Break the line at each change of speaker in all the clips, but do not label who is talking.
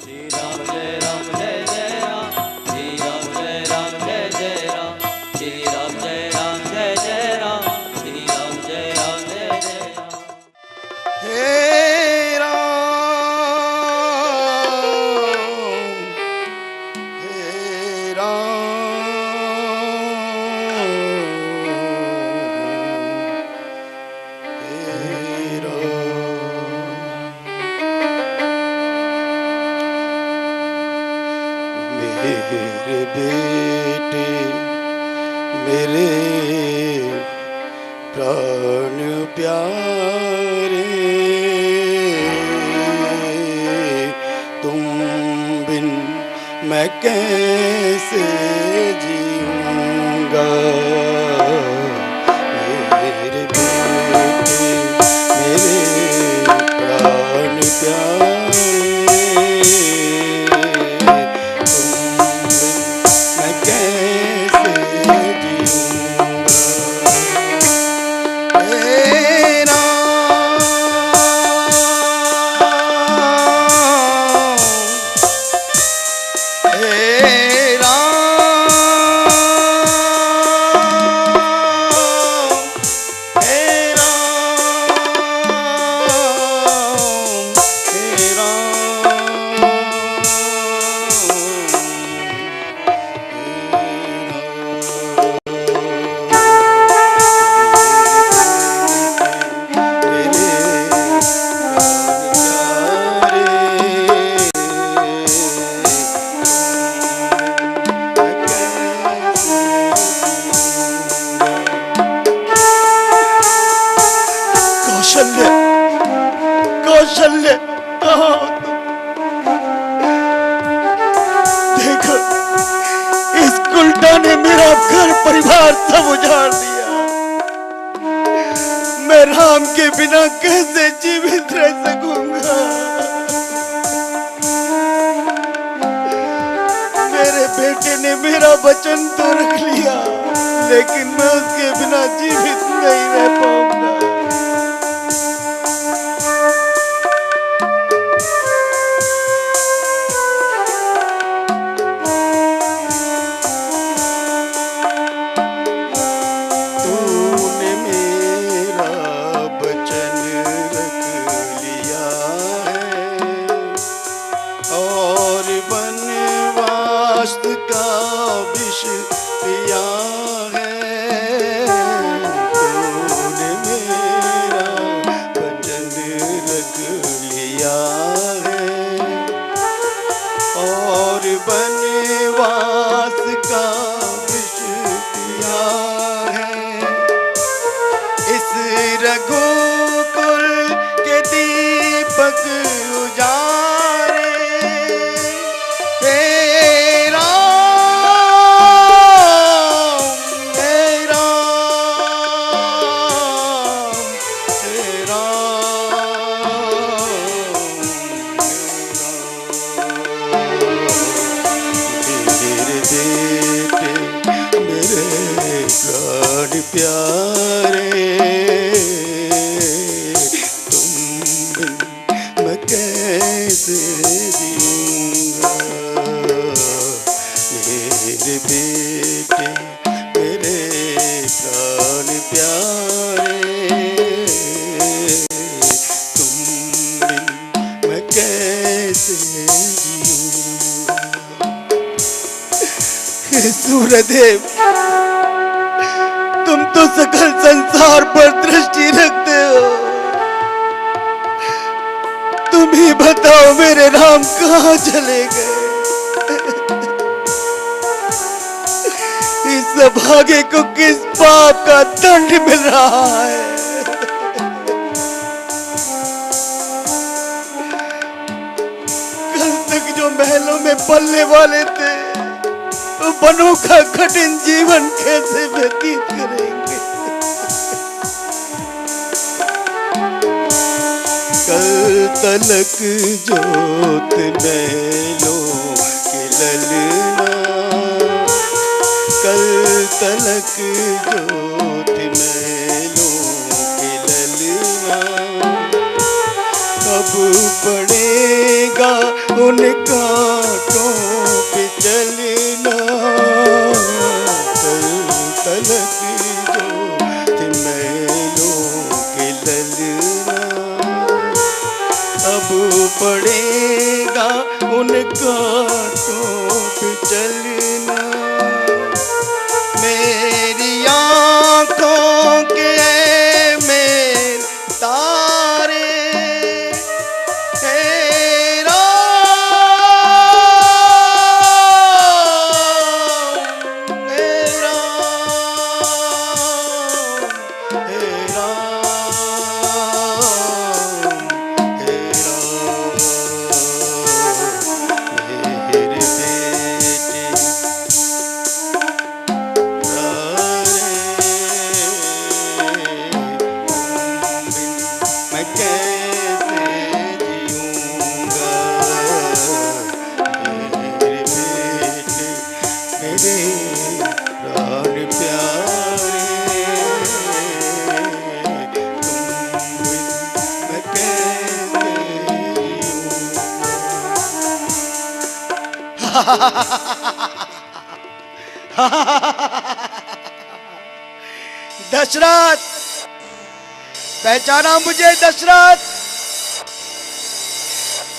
श्री राम जय जय राम, श्री राम जय जय राम, श्री राम जय जय राम, श्री राम जय जय राम।
हे राम, हे राम, हे राम। मेरे बेटे मेरे प्राण प्यारे, तुम बिन मैं कैसे जीऊँगा। मेरे बेटे मेरे प्राण प्यारे, तुम बिन मैं कैसे जीऊँगा। हे राम, हे राम, हे राम, हे कौशल्य, कौशल्य कहाँ हो तुम? देखो, इस उल्टा ने मेरा घर परिवार सब उजाड़ दिया। मैं राम के बिना कैसे जीवित रह सकूंगा? मेरे बेटे ने मेरा वचन तो रख लिया, लेकिन मैं उसके बिना जीवित नहीं रह पाऊंगा। तूने मेरा वचन रख लिया है और वनवास का विष पिया है। तूने मेरा वचन रख लिया है और वनवास का विष पिया है। इस रघुकुल के दीपक उजारे, हे राम, हे राम, हे राम, मेरे बेटे मेरे प्राण प्यारे, तुम बिन मैं कैसे जीऊँगा। मेरे बेटे मेरे प्राण प्यारे, तुम बिन मैं कैसे जीऊँगा। सूर्यदेव, तुम तो सकल संसार पर दृष्टि रखते हो। तुम ही बताओ मेरे राम कहाँ चले गए? इस भाग्य को किस पाप का दंड मिल रहा है? कल तक जो महलों में पलने वाले थे, तो बनों का कठिन जीवन कैसे व्यतीत करेंगे? कल तलक जोत महलों के ललना, कल तलक जोत महलों के ललना, अब पड़ेगा उन कांटों पे चलना, तल तलक जो थे मैलों के ललना, अब पड़ेगा उन कांटों पे चलना। मेरी आँखों के मेरे तारे, हेरा हेरा हेरा मेरे बेटे मैं कैसे जीऊंगा, मेरे बेटे मेरे प्राण प्यारे, तुम बिन मैं कैसे दशरथ, पहचाना मुझे दशरथ?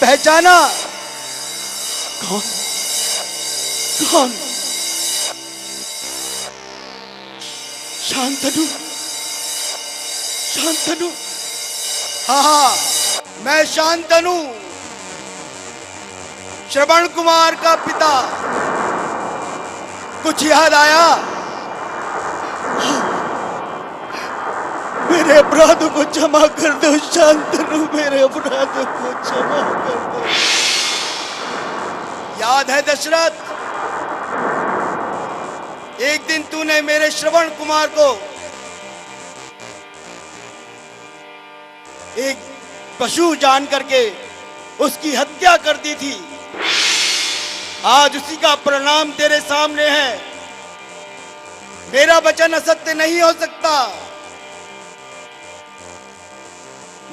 पहचाना? कौन कौन? शांतनु, शांतनु। हाँ, मैं शांतनु, श्रवण कुमार का पिता। कुछ याद आया? मेरे अपराधों को क्षमा कर दो शांतनु, मेरे अपराधों को क्षमा कर दो। याद है दशरथ, एक दिन तूने मेरे श्रवण कुमार को एक पशु जान करके उसकी हत्या कर दी थी। आज उसी का परिणाम तेरे सामने है। मेरा वचन असत्य नहीं हो सकता।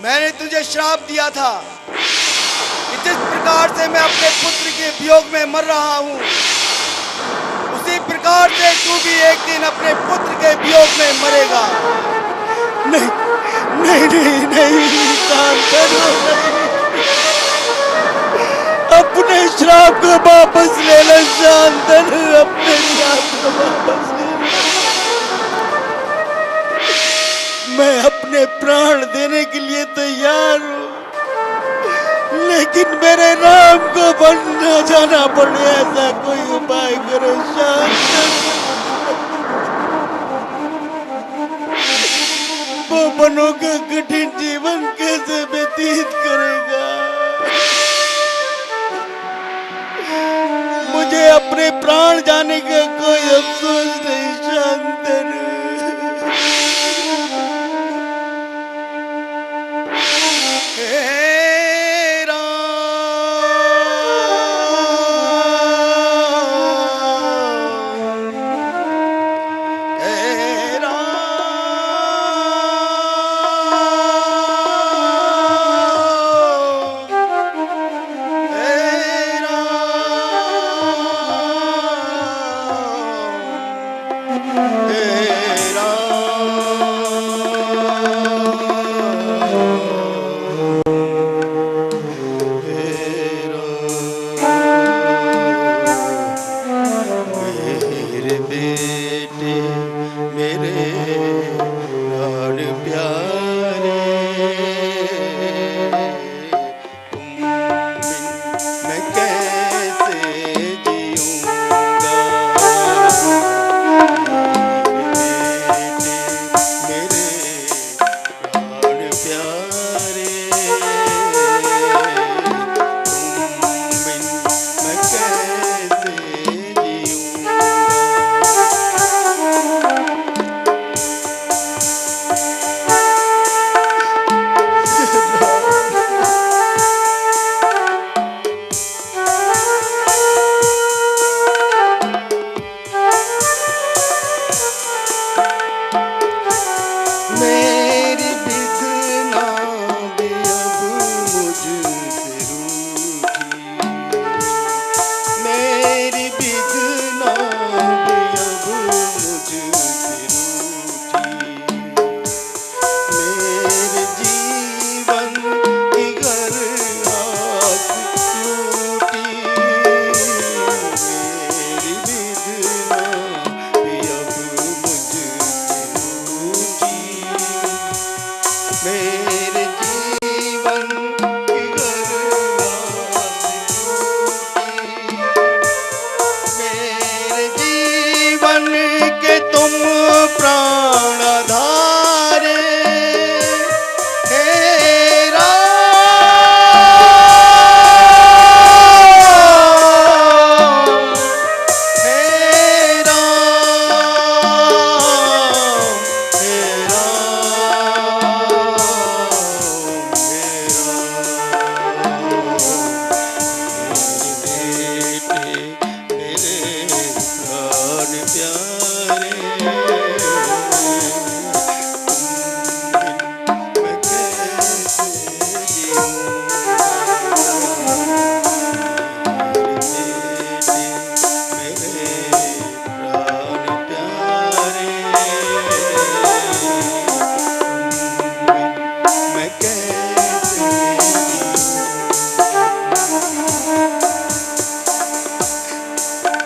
मैंने तुझे श्राप दिया था कि जिस प्रकार से मैं अपने पुत्र के वियोग में मर रहा हूं, उसी प्रकार से तू भी एक दिन अपने पुत्र के वियोग में मरेगा। नहीं नहीं नहीं नहीं, शांतनु, अपने श्राप को वापस ले ले शांतनु, अपने श्राप को वापस ले ले। मैं अपने प्राण देने के लिए तैयार हूँ, लेकिन मेरे राम को बनना जाना पड़े ऐसा कोई उपाय करो शांतनु। वो बनों का कठिन जीवन कैसे व्यतीत करेगा? मुझे अपने प्राण जाने का कोई अफसोस नहीं शांतनु।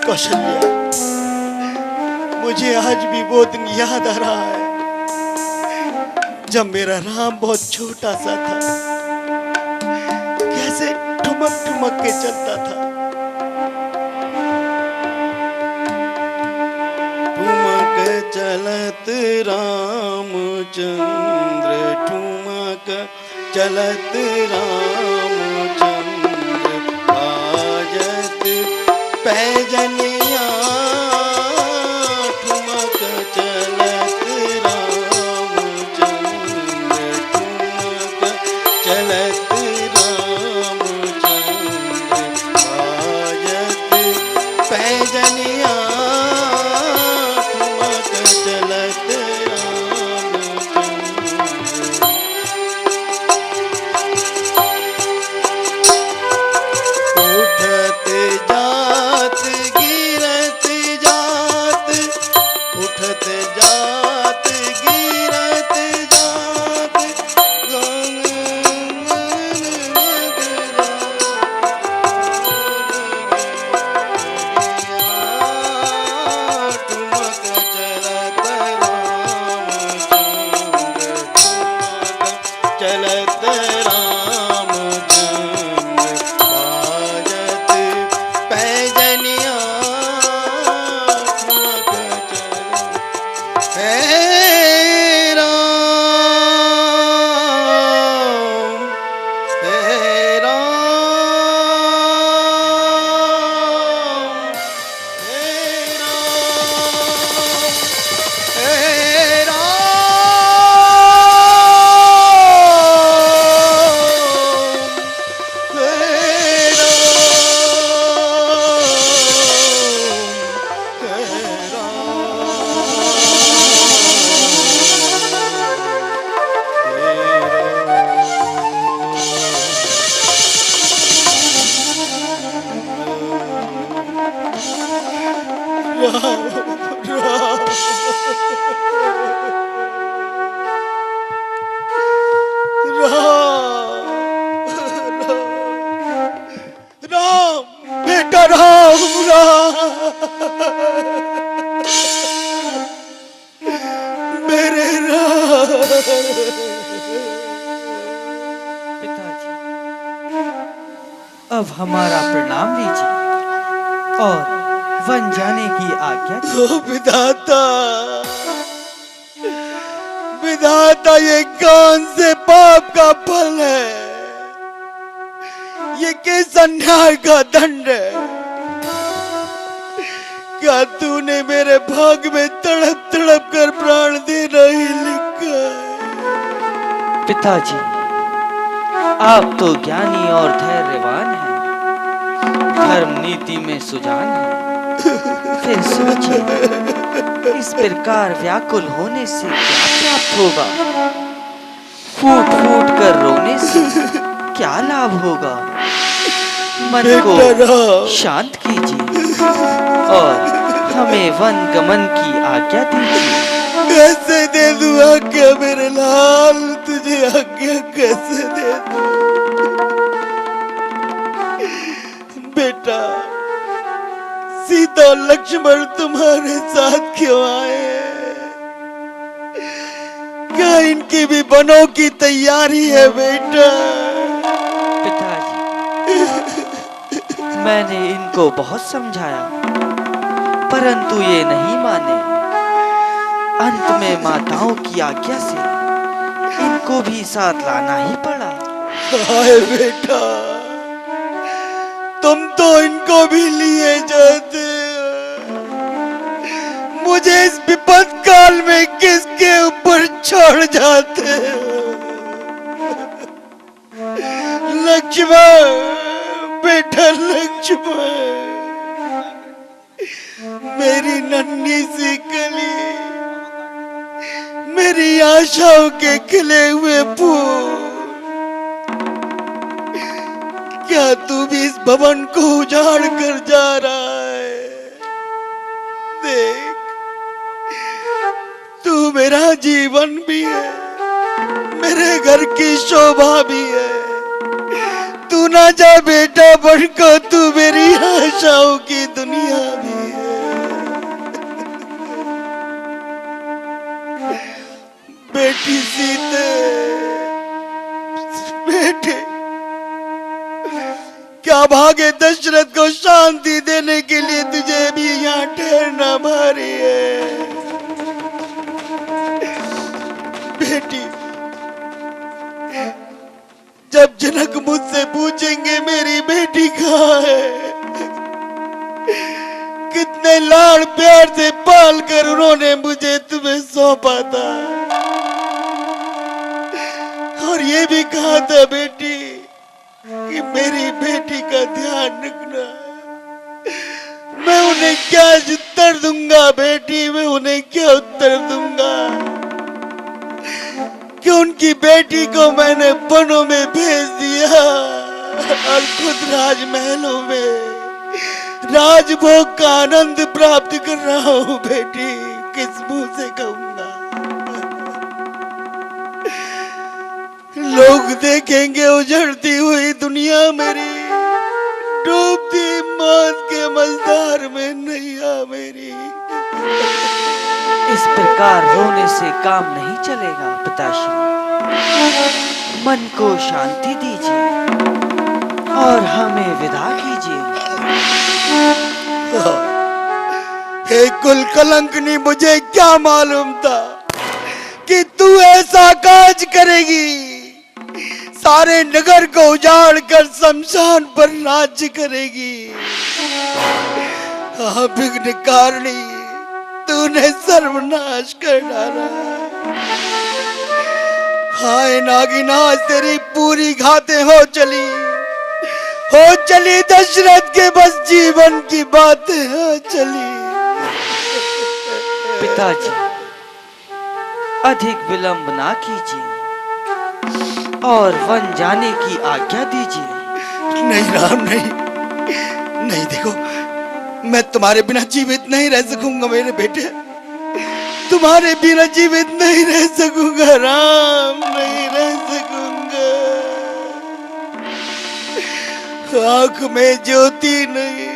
कौशल्या, मुझे आज भी वो दिन याद आ रहा है जब मेरा राम बहुत छोटा सा था, कैसे ठुमक ठुमक के चलता था। ठुमक चलत रामचंद्र, ठुमक चलत रामचंद्र, बाजत पैजनिया, ठुमक चलत रामचंद्र, ठुमक चलत रामचंद्र, बाजत पैजनिया, ठुमक चलत रामचंद्र। उठत जात गिरत जात, उठत जात गिरत जात, ठुमक चलत रामचंद्र, ठुमक चलत रामचंद्र, बाजत पैजनिया, ठुमक चलत। हे राम, हे राम, हे राम, हे राम, बेटा राम, राम, मेरे राम।
पिताजी, अब हमारा प्रणाम लीजिए और वन जाने की आज्ञा
ओ विधाता, विधाता, ये कौन से पाप का फल है? ये किस अन्याय का दंड है? क्या तूने मेरे भाग में तड़प तड़प कर प्राण देना ही लिखा है?
पिताजी, आप तो ज्ञानी और धैर्यवान हैं, धर्म नीति में सुजान हैं। फिर सोचिए, इस प्रकार व्याकुल होने से क्या प्राप्त होगा? फूट फूट कर रोने से क्या लाभ होगा? मन को शांत कीजिए और हमें वन गमन की आज्ञा दीजिए।
कैसे दे दूं आज्ञा मेरे लाल, तुझे आज्ञा कैसे दे दूं? बेटा, सीता और लक्ष्मण तुम्हारे साथ क्यों आए? क्या इनकी भी बनों की तैयारी है बेटा?
पिताजी, मैंने इनको बहुत समझाया, परंतु ये नहीं माने। अंत में माताओं की आज्ञा से इनको भी साथ लाना ही पड़ा।
हाय बेटा, तुम तो इनको भी लिए जाते हो, मुझे इस विपद काल में किसके ऊपर छोड़ जाते हो? लक्ष्मण, बेटा लक्ष्मण, मेरी नन्ही सी कली, मेरी आशाओं के खिले हुए फूल, क्या तू भी इस भवन को उजाड़ कर जा रहा है? देख, तू मेरा जीवन भी है, मेरे घर की शोभा भी है, तू ना जा बेटा, बढ़को तू मेरी आशाओं की दुनिया भी है। बेटी सीते, बेटे क्या भागे दशरथ को शांति देने के लिए तुझे भी यहाँ ठहरना भारी है। बेटी, जब जनक मुझसे पूछेंगे मेरी बेटी कहाँ है, कितने लाड़ प्यार से पाल कर उन्होंने मुझे तुम्हें सौंपा था, और ये भी कहा था बेटी कि मेरी बेटी का ध्यान रखना। मैं उन्हें क्या उत्तर दूंगा बेटी, मैं उन्हें क्या उत्तर दूंगा कि उनकी बेटी को मैंने वनों में भेज दिया और खुद राजमहलों में राजभोग का आनंद प्राप्त कर रहा हूं। बेटी, किस मुंह से कहूंगा? लोग देखेंगे उजड़ती हुई दुनिया मेरी, डूबती मौत के मझधार में नैया मेरी।
इस प्रकार रोने से काम नहीं चलेगा पिताश्री। मन को शांति दीजिए और हमें विदा कीजिए।
हे कुल कलंकनी, मुझे क्या मालूम था कि तू ऐसा काज करेगी, सारे नगर को उजाड़ कर शमशान पर राज्य करेगी। विघ्नकारिणी, तूने सर्वनाश कर डाला। हाय नागिनाज, तेरी पूरी घातें हो चली दशरथ के बस जीवन की बातें हो चली।
पिताजी, अधिक विलंब ना कीजिए और वन जाने की आज्ञा दीजिए।
नहीं राम, नहीं, देखो, मैं तुम्हारे बिना जीवित नहीं रह सकूंगा मेरे बेटे, तुम्हारे बिना जीवित नहीं रह सकूंगा राम, नहीं रह सकूंगा। आंख में ज्योति नहीं,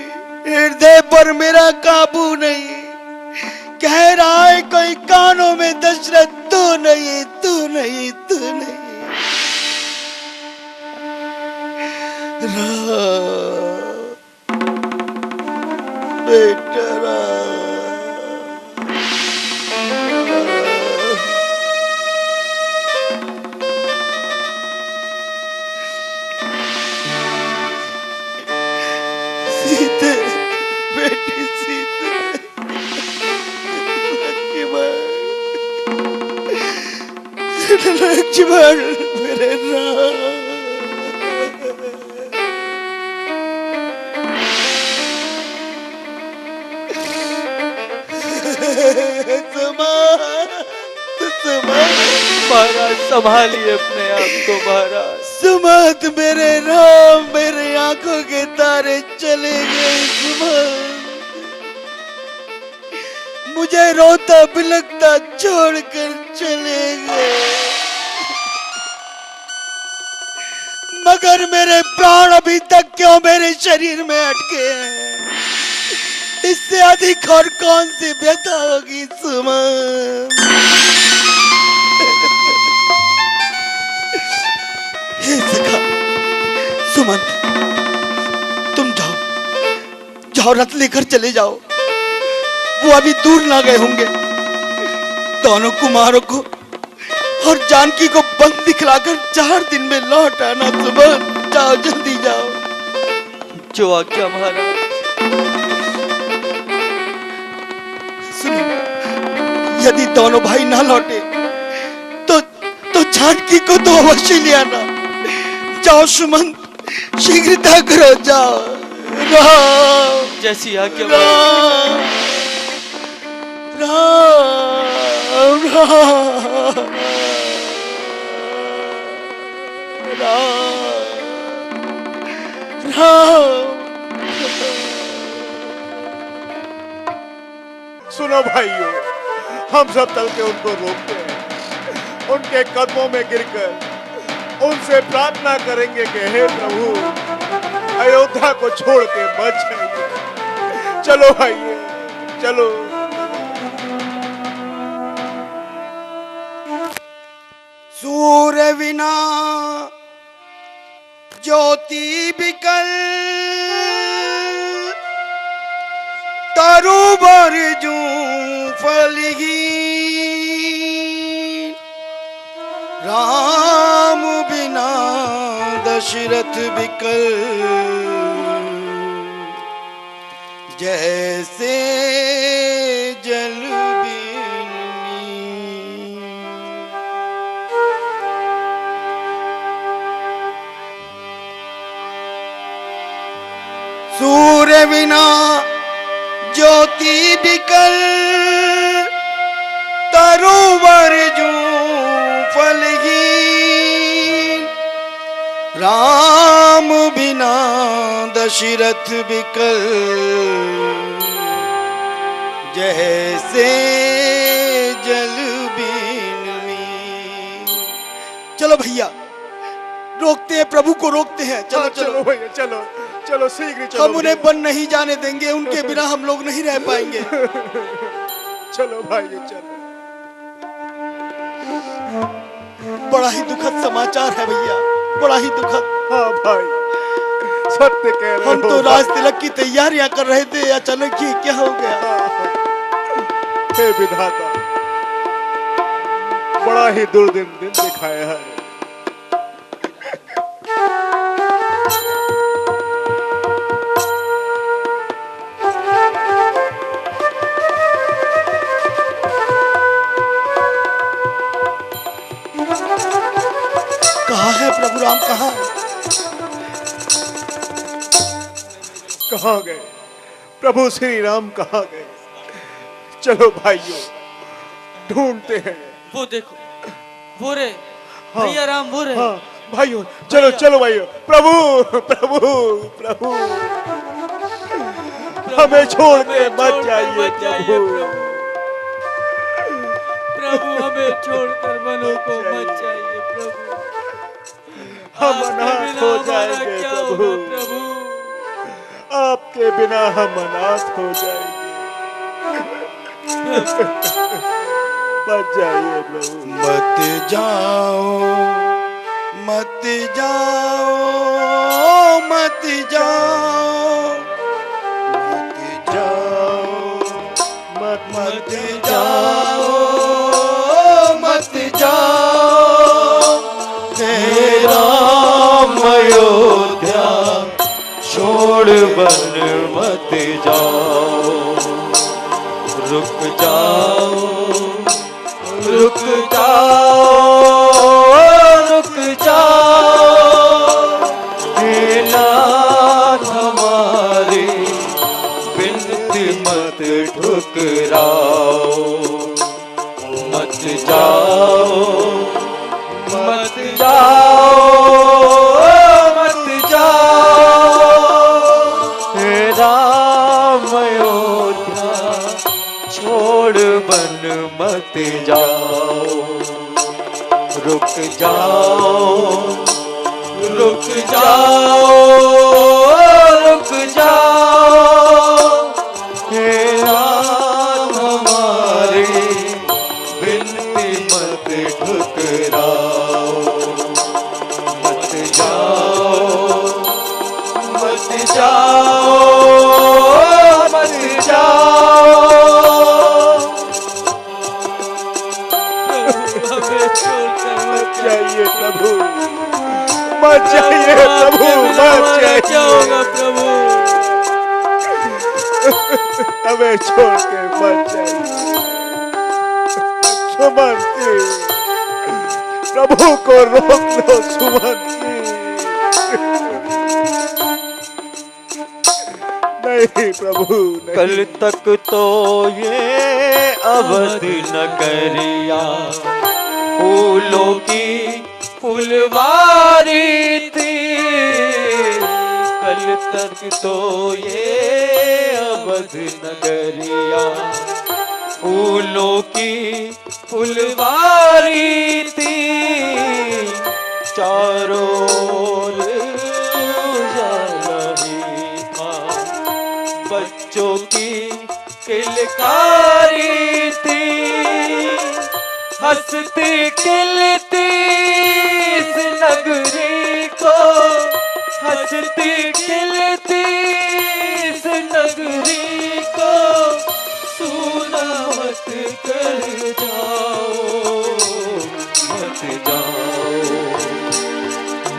हृदय पर मेरा काबू नहीं, कह रहा है कोई कानों में दशरथ, तू नहीं, तू नहीं, तू नहीं। बेटा सीते, बेटी सीते, लक्ष्मण मेरे राम।
महाराज, संभालिए अपने आप को महाराज।
सुमंत मेरे राम, मेरे आंखों के तारे चले गए सुमंत, मुझे रोता बिलखता छोड़कर चले गए, मगर मेरे प्राण अभी तक क्यों मेरे शरीर में अटके हैं? इससे अधिक और कौन सी व्यथा होगी सुमंत? हे सखा सुमंत, तुम जाओ रथ लेकर चले जाओ, वो अभी दूर ना गए होंगे। दोनों कुमारों को और जानकी को बंद दिखलाकर 4 दिन में लौट आना सुमंत, जाओ जल्दी जाओ।
जो आज्ञा महाराज।
सुनो, यदि दोनों भाई ना लौटे तो जानकी को तो अवश्य ले आना। जाओ सुमंत, शीघ्रता करो, जाओ। राम,
जैसी आज्ञा।
राम, राम, राम, राम, राम।
सुनो भाइयों, हम सब चल के उनको रोकते हैं। उनके कदमों में गिरकर उनसे प्रार्थना करेंगे कि हे प्रभु अयोध्या को छोड़ के मत जाइए। चलो आइए, चलो।
सूर्य बिना ज्योति बिकल, तरु बरजू फलगी, राम बिना दशरथ बिकल, जैसे जल बिनी। सूर्य बिना ज्योति बिकल, तरु बरजू फलगी, राम बिना दशरथ बिकल, जैसे जल बिनमी। चलो भैया, रोकते हैं, प्रभु को रोकते हैं। चलो
हाँ,
चलो
भैया, चलो चलो, शीघ्र चलो।
हम उन्हें बन नहीं जाने देंगे, उनके बिना हम लोग नहीं रह पाएंगे।
चलो भाई, चलो।
बड़ा ही दुखद समाचार है भैया, बड़ा ही दुखद।
हाँ भाई, सत्य कह रहे हो।
हम तो राज तिलक की तैयारियां कर रहे थे, अचानक ये क्या हो गया।
हे विधाता, बड़ा ही दुर्दिन दिन दिखाया है।
कहाँ है प्रभु राम, कहाँ है?
कहाँ गए प्रभु श्री राम, कहाँ गए? चलो भाइयों, ढूंढते हैं।
वो देखो, वो रे
हाँ,
भैया राम, वो रे।
हाँ भाइयों, चलो चलो भाइयों। प्रभु प्रभु प्रभु, हमें छोड़ के मत जाइए प्रभु।
प्रभु हमें छोड़कर वनों को मत जाइए प्रभु।
हम अनाथ हो जाएंगे प्रभु, आपके बिना हम अनाथ हो जाएंगे। मत जाइए प्रभु।
मत जाओ, मत जाओ, मत जाओ, मत जाओ, मत जाओ, मत जाओ, हे राम अयोध्या
छोड़ बन मत जाओ, रुक जाओ, रुक जाओ, रुक जाओ, हे नाथ हमारी बिनती मत ठुकराओ, मत जाओ, मत जाओ, मत जाओ, हे राम अयोध्या छोड़ बन मत जाओ, रुक जाओ, रुक जाओ, रुक जाओ, हे नाथ हमारी बिनती मत ठुकराओ, मत जाओ, मत जाओ, मत जाओ,
मत जाइए प्रभु, मत जाइए प्रभु, मत जाइए
प्रभु,
हमें छोड़ के मत जाइए। सुमंती, प्रभु को रोक लो सुमंती। नहीं प्रभु, नहीं।
कल तक तो ये अवध नगरिया फूलों की फुलवारी थी, कल तक तो ये अवध नगरिया फूलों की फुलवारी थी, चारों ओर उजाला ही था। बच्चों की किलकारी थी, हंसती खिलती इस नगरी को, हंसती खिलती इस नगरी को सूना मत कर जाओ, मत जाओ,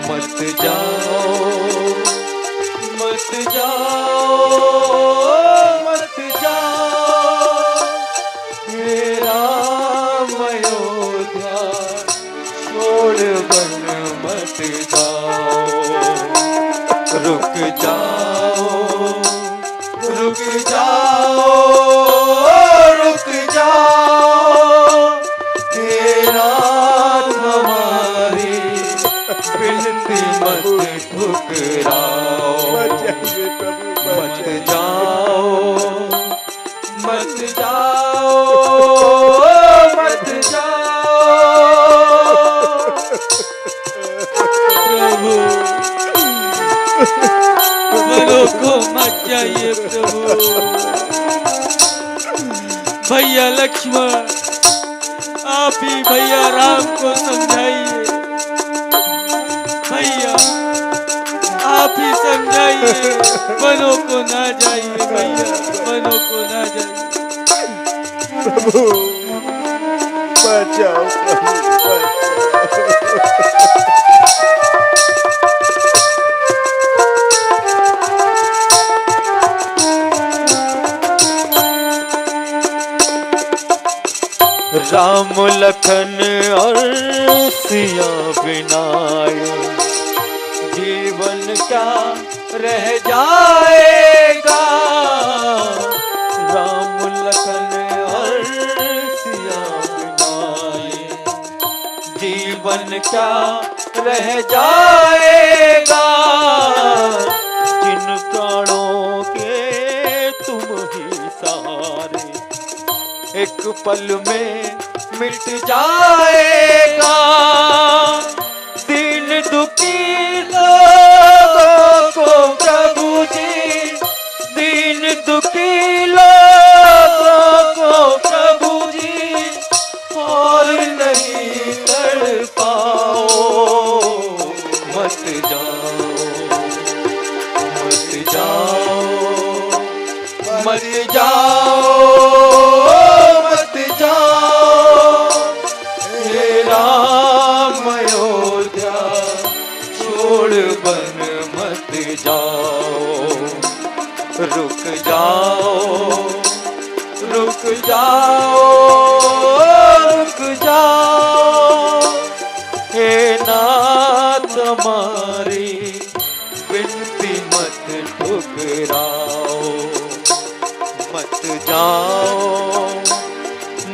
मत जाओ, मत जाओ, मत जाओ। हे राम अयोध्या छोड़ बन मत जाओ, रुक जाओ, रुक जाओ, रुक जाओ। हे रात हमारी बिनती मत ठुकराओ,
बच जाइए प्रभु,
मत जाओ, मत जाओ, मत जाओ। प्रभु मनों को मत जाइए प्रभु। भैया लक्ष्मण आप ही भैया राम को समझाइए, भैया आप ही समझाइए, मनों को ना जाइए भैया, मनों को ना जाइए।
प्रभु बचाओ, प्रभु बचाओ।
राम लखन और सिया बिनाए जीवन क्या रह जाएगा। राम लखन और सिया बिनाए जीवन क्या रह जाएगा। जिन प्राणों के तुम ही सहारे एक पल में मिट जाएगा। दीन दुखी लोगों को प्रभु जी, दीन दुखी लोगों को प्रभु जी और नहीं कर पाओ। मत जाओ, मत जाओ, मत जाओ, मत जाओ। हे राम अयोध्या छोड़ बन मत जाओ, रुक जाओ, रुक जाओ, रुक जाओ। हे नाथ हमारी विनती मत ठुकराओ। मत जाओ,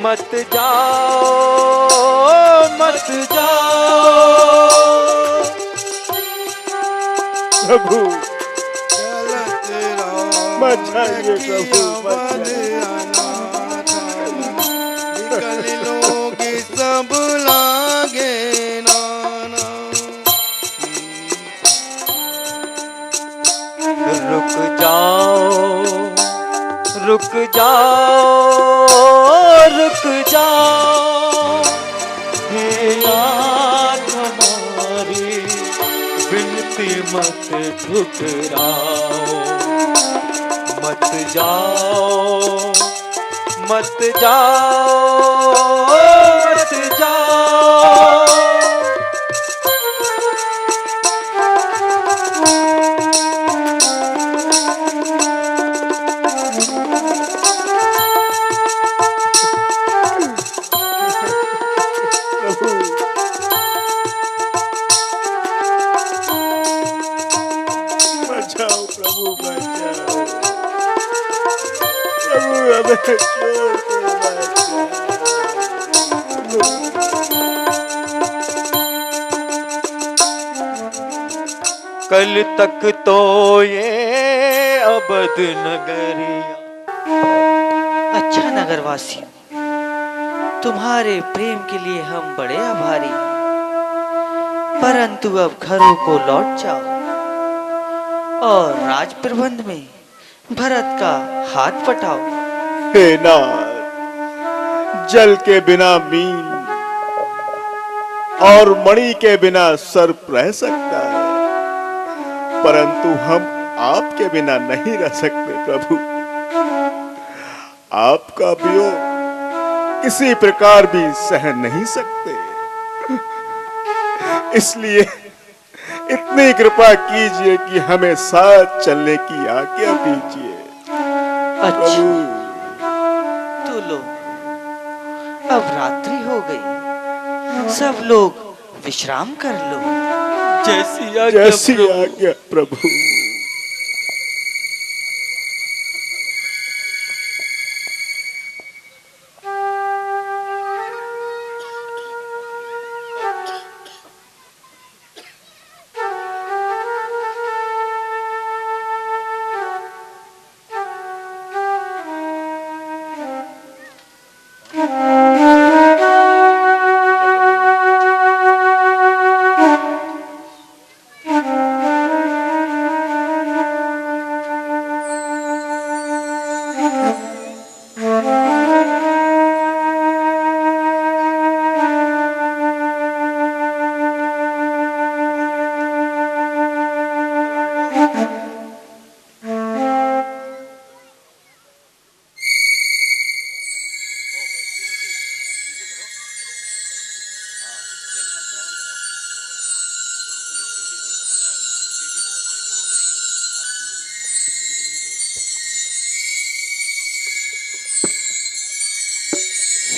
मत जाओ, मत जाओ।
प्रभु
चलत राम
बचाइए प्रभु,
बचाइए। निकल लोग सब लागे नाना।
रुक जाओ, रुक जाओ, रुक जाओ। हे नाथ हमारी विनती मत ठुकराओ। मत जाओ, मत जाओ, मत जाओ।
बचाओ प्रभु, बचाओ प्रभु, हमें छोड़ के बचाओ।
कल तक तो ये अबद नगरिया।
अच्छा नगरवासियों, तुम्हारे प्रेम के लिए हम बड़े आभारी हैं। परंतु अब घरों को लौट जाओ और राज प्रबंध में भरत का हाथ बटाओ।
हे नाथ, जल के बिना मीन और मणि के बिना सर्प रह सकता है, परंतु हम आपके बिना नहीं रह सकते प्रभु। आपका वियोग किसी प्रकार भी सहन नहीं सकते, इसलिए इतनी कृपा कीजिए कि हमें साथ चलने की आज्ञा दीजिए।
अच्छा तो लो, अब रात्रि हो गई, सब लोग विश्राम कर लो।
जैसी आज्ञा प्रभु।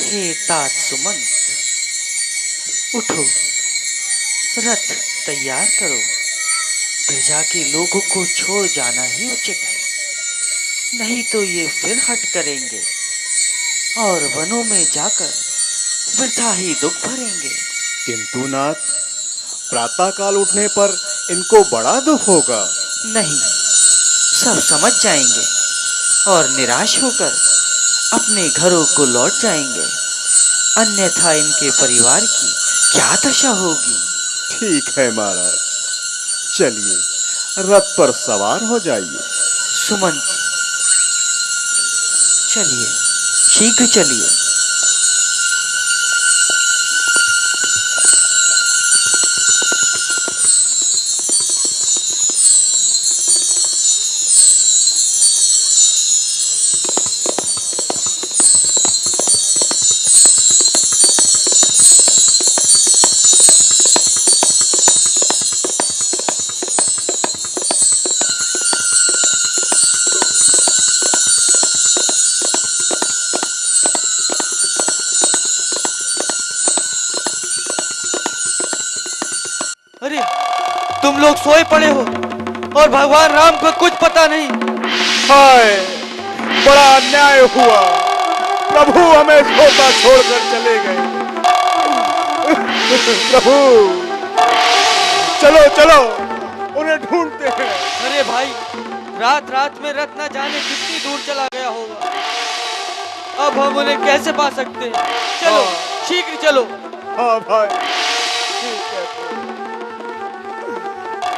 हे तात सुमंत, उठो, रथ तैयार करो। प्रजा के लोगों को छोड़ जाना ही उचित है, नहीं तो ये फिर हट करेंगे और वनों में जाकर वृथा ही दुख भरेंगे।
किंतु नाथ, प्रातः काल उठने पर इनको बड़ा दुख होगा।
नहीं, सब समझ जाएंगे और निराश होकर अपने घरों को लौट जाएंगे, अन्यथा इनके परिवार की क्या दशा होगी।
ठीक है महाराज, चलिए रथ पर सवार हो जाइए।
सुमंत, चलिए, शीघ्र चलिए।
अरे, तुम लोग सोए पड़े हो और भगवान राम को कुछ पता नहीं।
हाय, बड़ा अन्याय हुआ, प्रभु हमें सोता छोड़कर चले गए। प्रभु, चलो चलो, उन्हें ढूंढते हैं।
अरे भाई, रात रात में रथ न जाने कितनी दूर चला गया होगा, अब हम उन्हें कैसे पा सकते हैं? चलो, शीघ्र चलो।
हाँ भाई, ठीक है,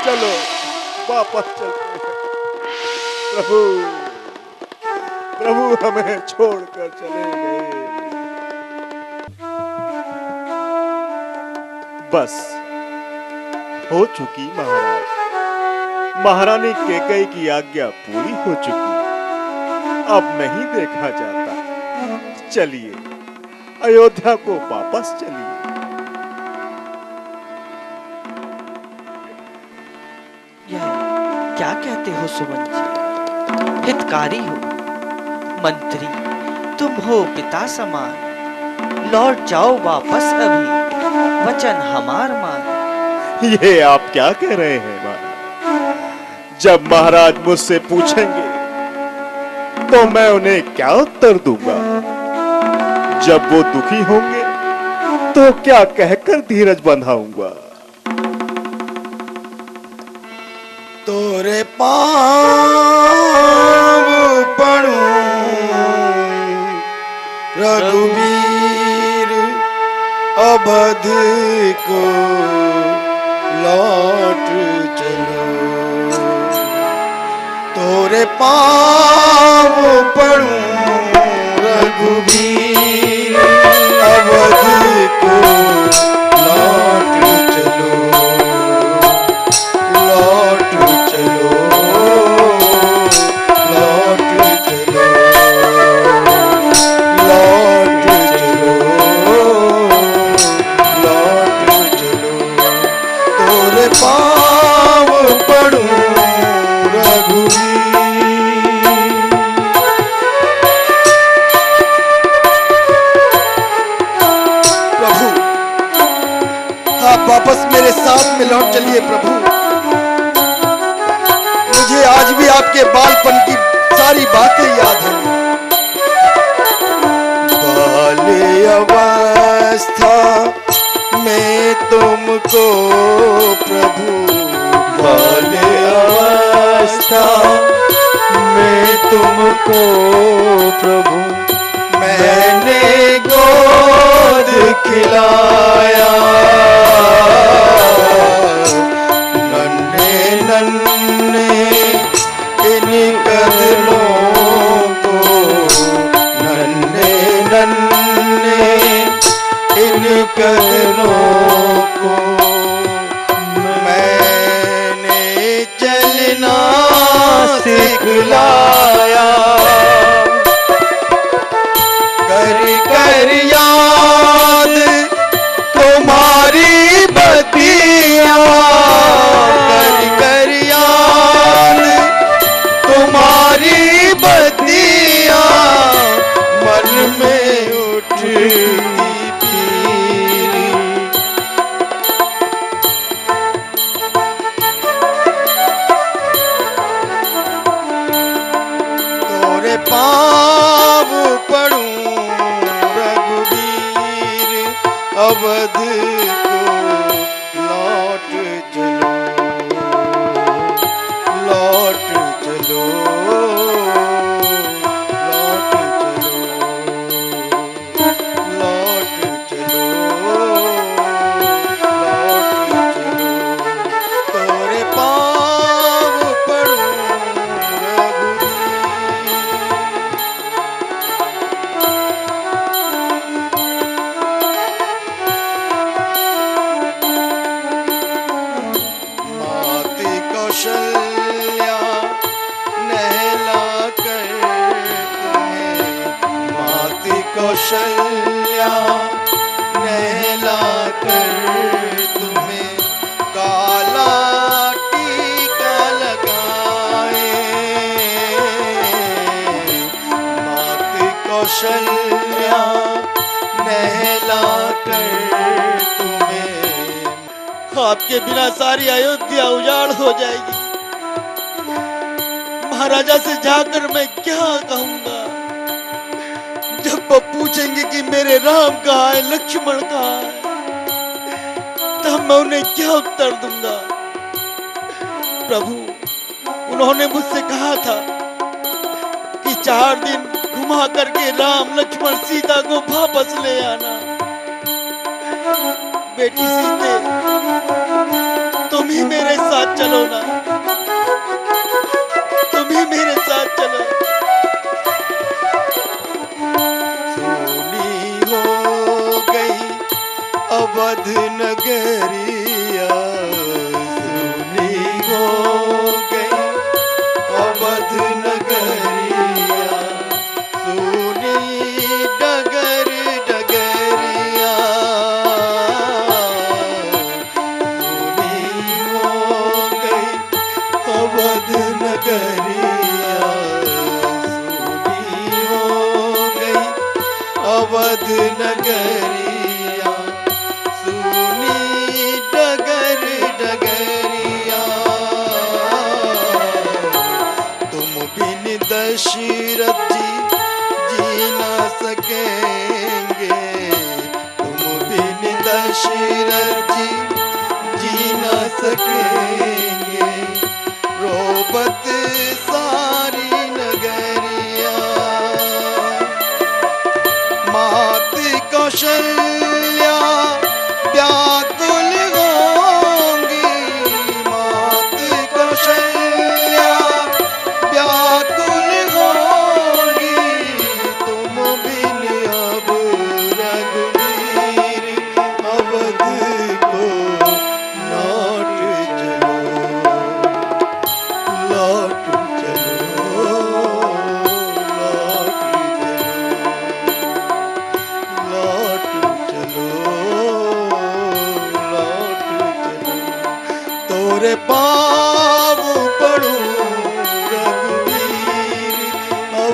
चलो वापस चलते हैं। प्रभु, प्रभु हमें छोड़कर चले गए। बस हो चुकी महाराज, महारानी कैकेयी की आज्ञा पूरी हो चुकी, अब नहीं देखा जाता। चलिए अयोध्या को वापस चलिए।
क्या कहते हो सुमंत जी? हितकारी हो, मंत्री तुम हो पिता समान, लौट जाओ वापस अभी, वचन हमार मान।
ये आप क्या कह रहे हैं महाराज? जब महाराज मुझसे पूछेंगे तो मैं उन्हें क्या उत्तर दूंगा? जब वो दुखी होंगे तो क्या कहकर धीरज बंधाऊंगा?
तोरे पाँव पड़ूं रघुवीर अवध को, लौट चलो। तोरे पाँव पड़ूं रघुबीर, अवध को लौट चलो, लौट चलो, लौट चलो, लौट चलो, लौट चलो। तोरे पाँव पड़ूं रघुबीर। प्रभु आप वापस मेरे साथ में लौट चलिए प्रभु। मुझे आज भी आपके बालपन की सारी बातें याद हैं। बाल्य अवस्था में तुमको प्रभु, बाल्य अवस्था में तुमको प्रभु मैंने गोद खिलाया। नन्हे नन्हे इन कदमों को, नन्हे नन्हे इन कदमों को मैंने चलना सिखलाया। कर कर याद तुम्हारी बतियाँ, कर कर याद तुम्हारी बतियाँ, मन में उठती पीर। तोरे पाँव पड़ूं रघुबीर, अवध को लौट चलो, लौट चलो, लौट चलो, लौट चलो, लौट चलो। तोरे पाँव पड़ूं माती कौशल्या नहला कर तुम्हें, माती कौशल्या नहला कर तुम्हें काला टीका लगाए। माती कौशल्या नहला कर तुम्हें, आपके बिना सारी अयोध्या उजाड़ हो जाएगी। महाराजा से जाकर मैं क्या कहूंगा? जब वो पूछेंगे कि मेरे राम कहाँ है, लक्ष्मण कहाँ है, तब मैं उन्हें क्या उत्तर दूंगा? प्रभु उन्होंने मुझसे कहा था कि 4 दिन घुमा करके राम लक्ष्मण सीता को वापस ले आना। बेटी सीते तुम ही मेरे साथ चलो ना, तुम ही मेरे साथ चलो। सोनी हो गई अवध नगरिया, सोनी हो गई अवध नगरिया, सोनी डगर डगरिया, सोनी हो गई अवध नगरिया, सोनी हो गई अवध नगरिया, सोनी डगर डगरिया। तुम बिन दशरथ जी ना सकेंगे, तुम बिन दशरथ जी ना सकेंगे। रोबत सारी नगरिया, मात कौशल्या व्याकुल होंगी,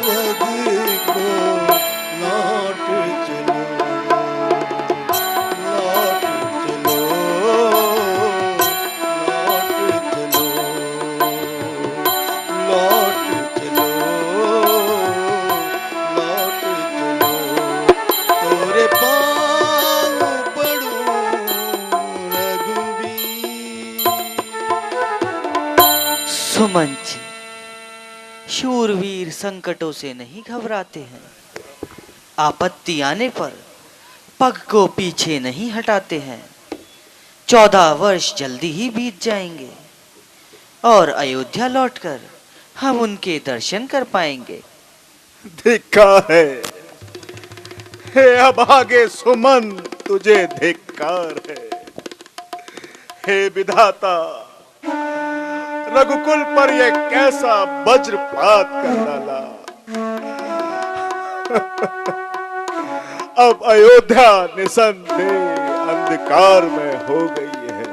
अवध को लौट चलो, लौट चलो, लौट चलो, लौट चलो, तोरे पाँव पड़ूं रघुवीर।
सुमन जी, शूरवीर संकटों से नहीं घबराते हैं। आपत्ति आने पर पग को पीछे नहीं हटाते हैं। 14 वर्ष जल्दी ही बीत जाएंगे और अयोध्या लौटकर हम उनके दर्शन कर पाएंगे।
धिक्कार है, हे अभागे सुमन, तुझे धिक्कार है। हे विधाता, रघुकुल पर यह कैसा वज्रपात कर डाला। अब अयोध्या निसंदेह अंधकार में हो गई है।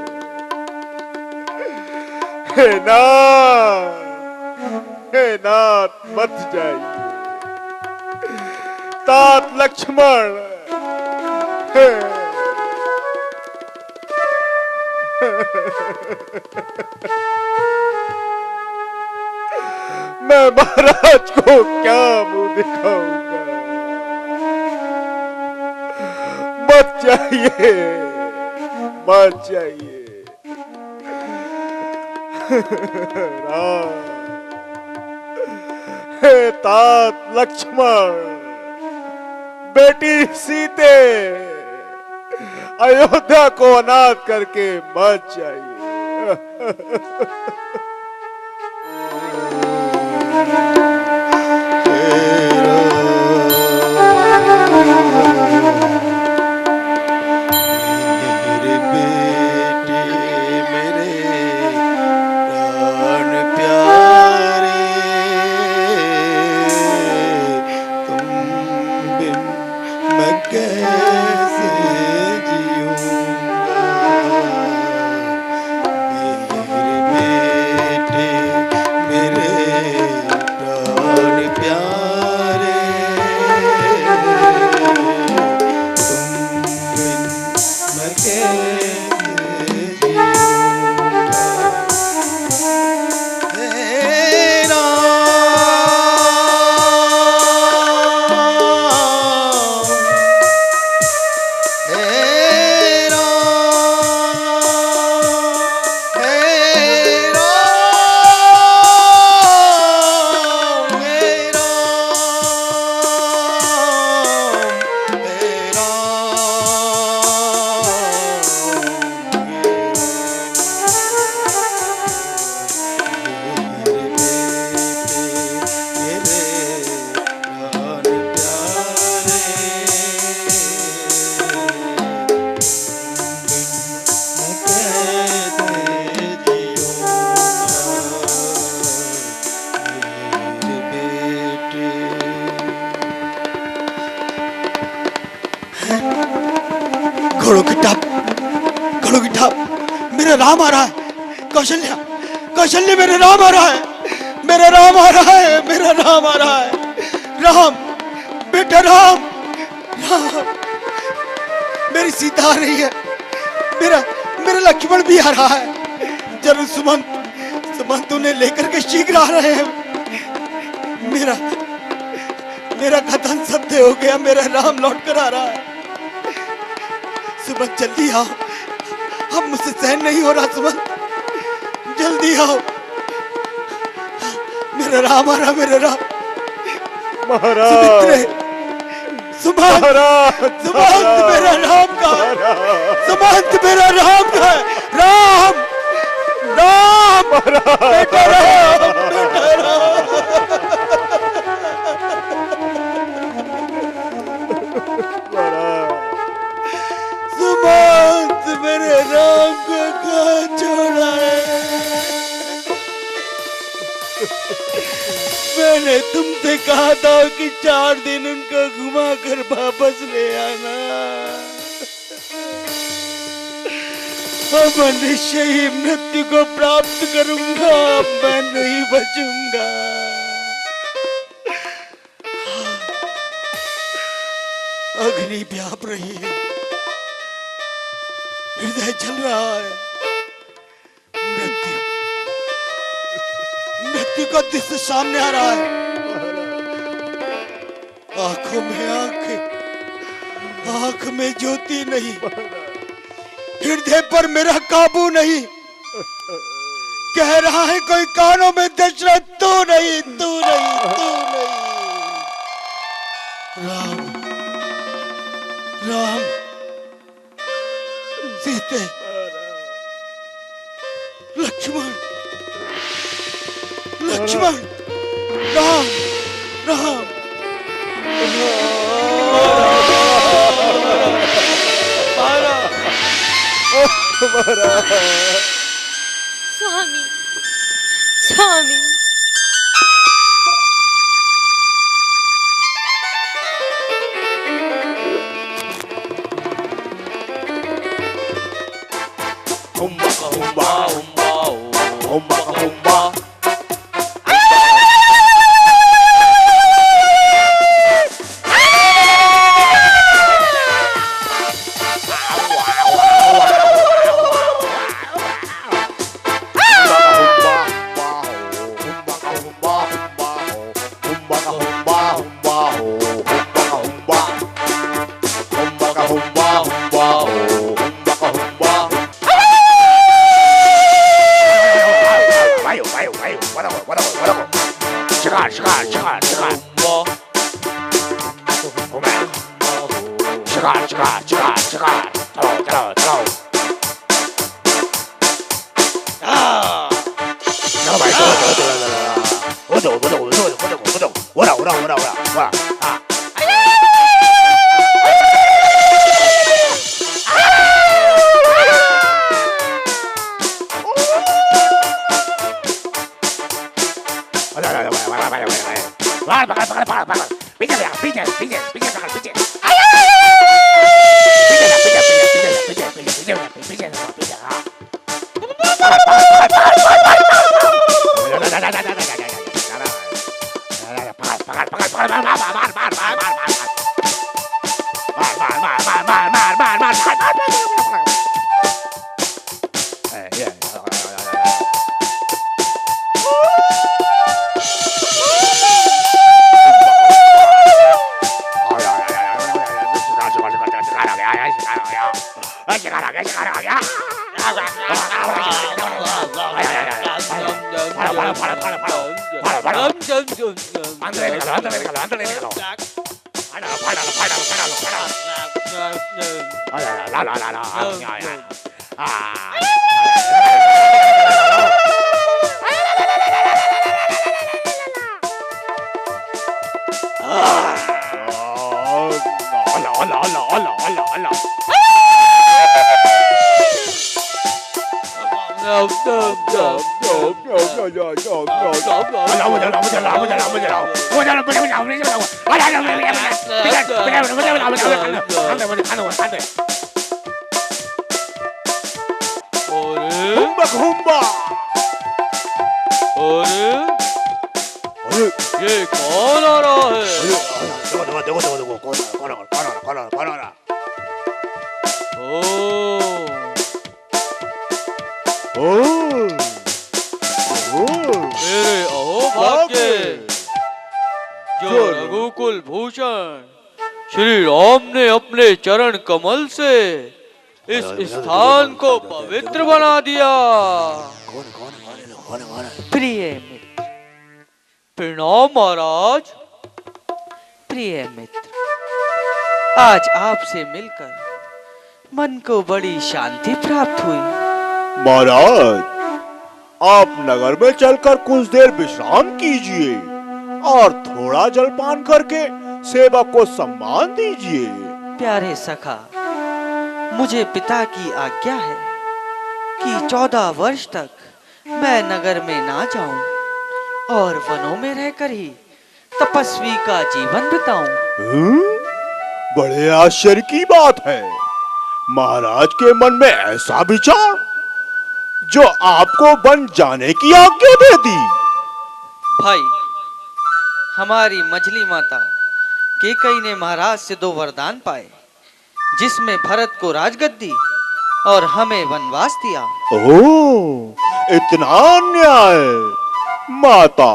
हे नाथ, हे नाथ, मत जाइए। तात लक्ष्मण, हे मैं महाराज को क्या मुंह दिखाऊंगा। मत जाइए, मत जाइए। राम, हे तात लक्ष्मण, बेटी सीते, अयोध्या को अनाथ करके मत जाइए।
मेरे बेटे, मेरे प्राण प्यारे, तुम बिन मैं कैसे जीऊंगा। मेरे बेटे, मेरे प्राण प्यारे, तुम बिन मैं कैसे जीऊंगा। हे राम, हे राम, हे राम, हे राम, हे घोड़ों की टाप, घोड़ों की टाप, मेरा राम आ रहा है। कौशल्या, कौशल्या, मेरा राम आ रहा है, मेरा राम आ रहा है, मेरा राम आ रहा है। राम, बेटा राम, राम, मेरी सीता आ रही है, मेरा लक्ष्मण भी आ रहा है। जरूर सुमंत, सुमंत उन्हें लेकर के शीघ्र आ रहे हैं। मेरा कथन सत्य हो गया, मेरा राम लौट कर आ रहा है। सुमंत जल्दी आओ, अब मुझसे सहन नहीं हो रहा। सुमंत जल्दी आओ, मेरा राम आ रहा, मेरा राम।
महाराज,
सुमंत, सुमंत मेरा राम का, सुमंत मेरा राम का है। राम, राम, बेटा राम, बेटा राम। सुमंत मेरे राम को कहाँ छोड़ा है? मैंने तुमसे कहा था कि 4 दिन उनको घुमा कर वापस ले आना। अब निश्चय ही मृत्यु को प्राप्त करूंगा, मैं नहीं बचूंगा। अग्नि व्याप रही है, हृदय जल रहा है। मृत्यु मृत्यु का दृश्य सामने आ रहा है। आंखों में आंखें, आंख में ज्योति नहीं, हृदय पर मेरा काबू नहीं। कह रहा है कोई कानों में, दशरथ तू नहीं, तू नहीं, तू नहीं। राम राम, सीते, लक्ष्मण, लक्ष्मण, राम राम।
स्वामी, स्वामी,
ये कौन आ रहा है? मेरे अहोभाग्य जो रघुकुल भूषण श्री राम ने अपने चरण कमल से इस स्थान को पवित्र बना दिया।
प्रिय मित्र,
प्रणाम महाराज।
प्रिय मित्र, आज आपसे मिलकर मन को बड़ी शांति प्राप्त हुई।
महाराज, आप नगर में चलकर कुछ देर विश्राम कीजिए और थोड़ा जलपान करके सेवक को सम्मान दीजिए।
प्यारे सखा, मुझे पिता की आज्ञा है कि 14 वर्ष तक मैं नगर में ना जाऊं और वनों में रहकर ही तपस्वी का जीवन बिताऊं।
बड़े आश्चर्य की बात है। महाराज के मन में ऐसा विचार जो आपको वन जाने की आज्ञा दे दी।
भाई, हमारी मछली माता केकई ने महाराज से 2 वरदान पाए, जिसमें भरत को राजगद्दी और हमें वनवास दिया।
ओह, इतना अन्याय! माता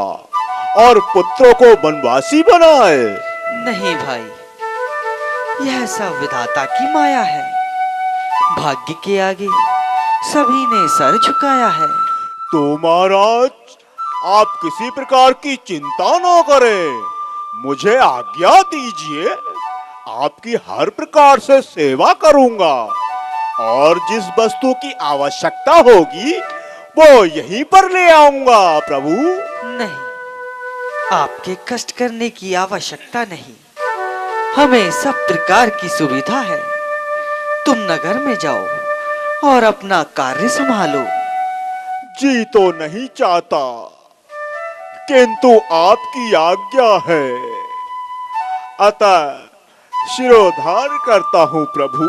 और पुत्रों को वनवासी बनाए?
नहीं भाई, यह सब विधाता की माया है। भाग्य के आगे सभी ने सर झुकाया है।
तो महाराज, आप किसी प्रकार की चिंता न करें, मुझे आज्ञा दीजिए, आपकी हर प्रकार से सेवा करूंगा और जिस वस्तु की आवश्यकता होगी वो यहीं पर ले आऊंगा प्रभु।
नहीं, आपके कष्ट करने की आवश्यकता नहीं, हमें सब प्रकार की सुविधा है। तुम नगर में जाओ और अपना कार्य संभालो।
जी तो नहीं चाहता, किंतु आपकी आज्ञा है, अतः शिरोधार्य करता हूं प्रभु।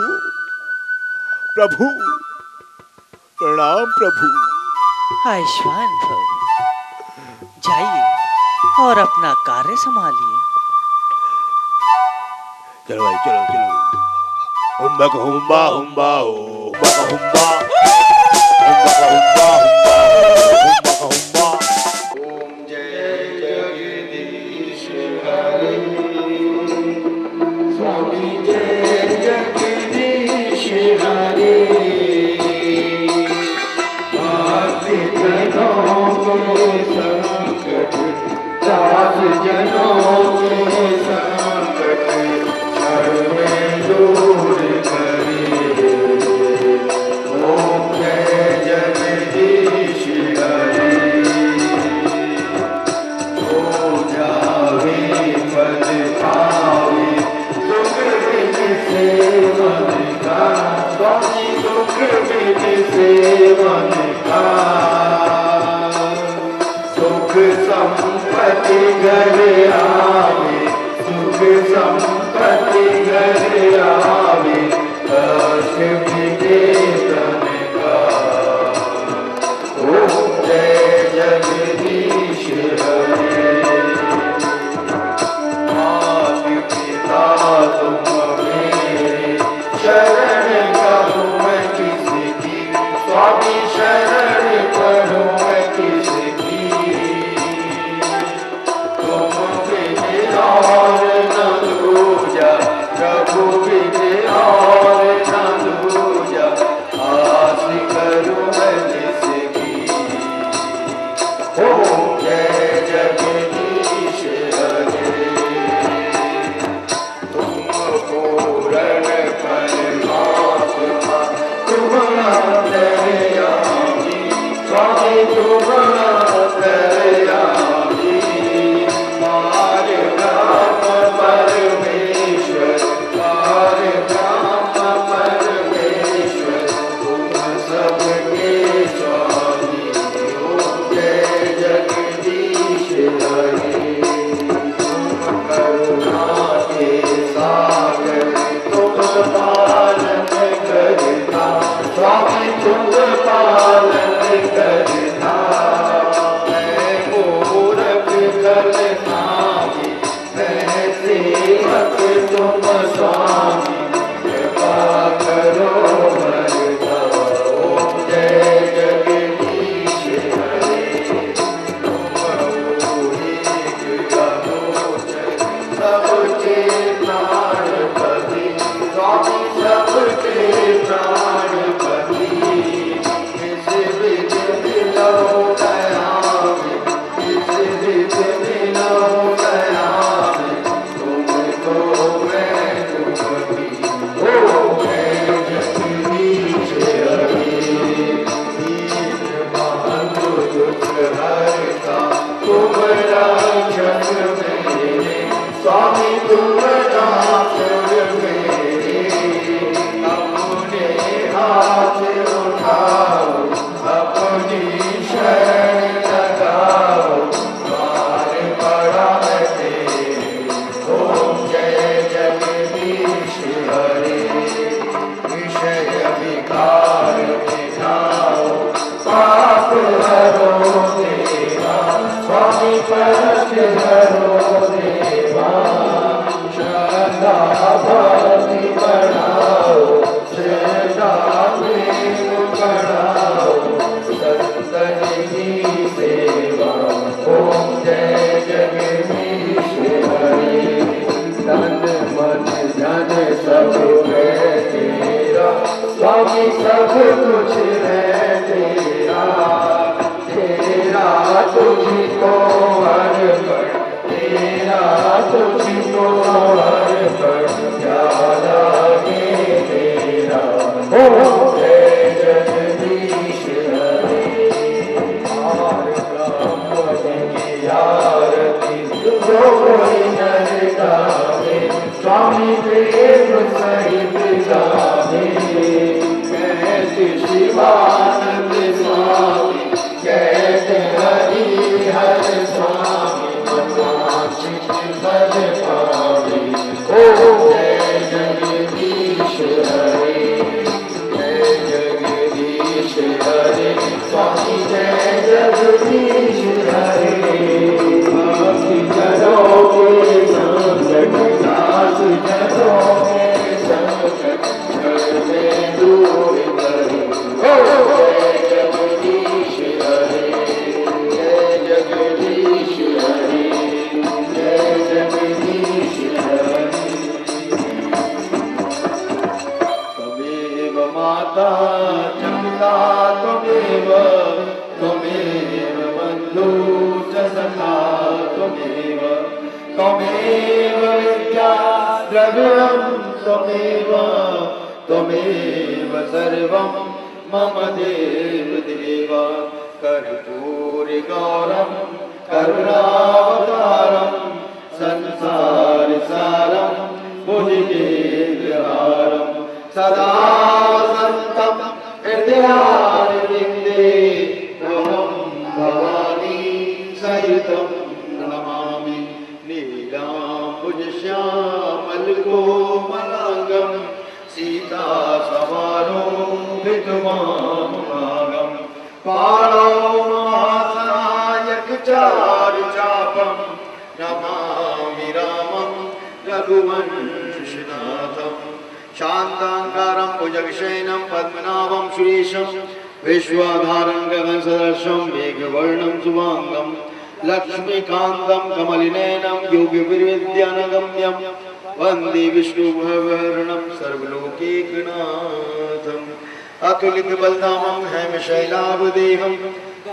प्रभु प्रणाम प्रभु।
आयुष्मान भव। जाइए और अपना कार्य संभालिए।
चलो भाई, चलो चलो। हुम्बा का हुम्बा हुम्बा हो, हुम्बा का हुम्बा, हुम्बा का हुम्बा हुम्बा, हुम्बा का हुम्बा।
ओम जय जगदीश हरे, स्वामी जय जगदीश हरे। आदि जनों को संकट, दास जनों को संकट, क्षण में दूर करे। ओम जय जगदीश हरे। हो जावे पद पावे, दुख बिन सेवन का, स्वामी दुख बिन सेवन का। सुख संपत्ति घर आवे, सुख संपत्ति घर आवे, हर्ष विवेचन का। ओम जय जगदीश हरे। मात पिता तुम मेरे, शरण करूं मैं किसकी, स्वामी शरण करूं मैं किसकी। तुम बिन और न दूजा, प्रभु बिन और न दूजा, आस करूं मैं जिसकी। ओम जय जगदीश हरे। तुम पूर्ण परमात्मा, तुम अंतर्यामी, स्वामी तुम अंतर्यामी। पार ब्रह्म परमेश्वर, पार ब्रह्म परमेश्वर, तुम सबके स्वामी। ओम जय जगदीश हरे। तुम करुणा के सागर, तुम पालन करना, स्वामी तुम पालन करना। मैं मूर्ख कलनामी, मैं सेवक तुम स्वामी, कृपा करो वरदा। ओम जय जगदीश हरे। सबके प्राणपति, स्वामी सबके प्राणपति। इस विध मिलो दयामि, इस विध मिलो दयामि, तुमको मैं तुमकी। ओम जय जगदीश हरे। दीन बंधु दुख हरता, तुम रक्षक मेरे, स्वामी तुम रक्षक मेरे। अपने हाथ उठाओ, अपनी शरण लगाओ, द्वार बड़ा है तेरे। ओम जय जगदीश हरे। विषय विकार मिटाओ, पाप हरो देवा, स्वामी परम हरो देवा।
सब कुछ है तेरा, तेरा तुझको अर्पण, तेरा तुझको अर्पण, प्यारा के तेरा हो जय जगदीश हरे। आर ब्रह्म की आरती जो कोई नर गावे, स्वामी प्रेम सहित गावे। कहते शिवानंद स्वामी, कहते हरि हर स्वामी, मनवांछित फल पावे। ओ जय जगदीश हरे, जय जगदीश हरे, स्वामी जय जगदीश हरे। भक्ति जनों के संग, दास जनों के संग, जग में दूर करे। ओ जय जगदीश हरे, जय जगदीश हरे, जय जगदीश हरे। त्वमेव माता जगता, त्वमेव त्वमेव बन्धु च सखा, त्वमेव त्वमेव विद्या द्रविणं, त्वमेव त्वमेव सर्वं मम देव देव। कर्पूरि गौरं करुणावतारं, संसार सारं भुजगेन्द्रहारं, सदा वसन्तं हृदयारविन्दे, त्वं भवानी सहितं नमामि। नीलाम्बुजश्यामलकोमलाङ्गं, सीता समारोपितुमानुभागं, पाणौ महासायक चारुचापं, नमामि रामं रघुवंशनाथं। शान्ताकारं भुजगशयनं पद्मनाभं सुरेशं, विश्वाधारं गगनसदृशं मेघवर्णं शुभांगं, लक्ष्मीकान्तं कमलनयनं योगिविद्यानगम्यं, वन्दे विष्णुभवहरणं सर्वलोकैकनाथम्। अतुलित बलधामं हेमशैलाभदेहं,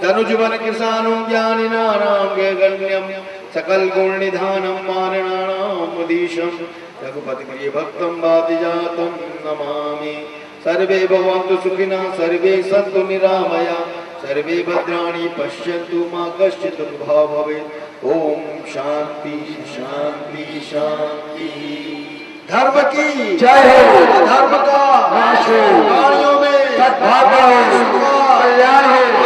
तनुजवन कृशानं ज्ञानिनानां गगण्यं, सकल गुणनिधानं माननानां मदीशं, रघुपति प्रिय भक्तं वादिजातं नमामि। सर्वे भवन्तु सुखिनः, सर्वे सन्तु निरामया, सर्वे भद्राणि पश्यन्तु मा कश्चित् दुर्भाग्यं भवेत्। ओम शांति शांति शांति। धर्म की जय हो, धर्म का नाश हो, प्राणियों में सद्भाव हो, कल्याण हो।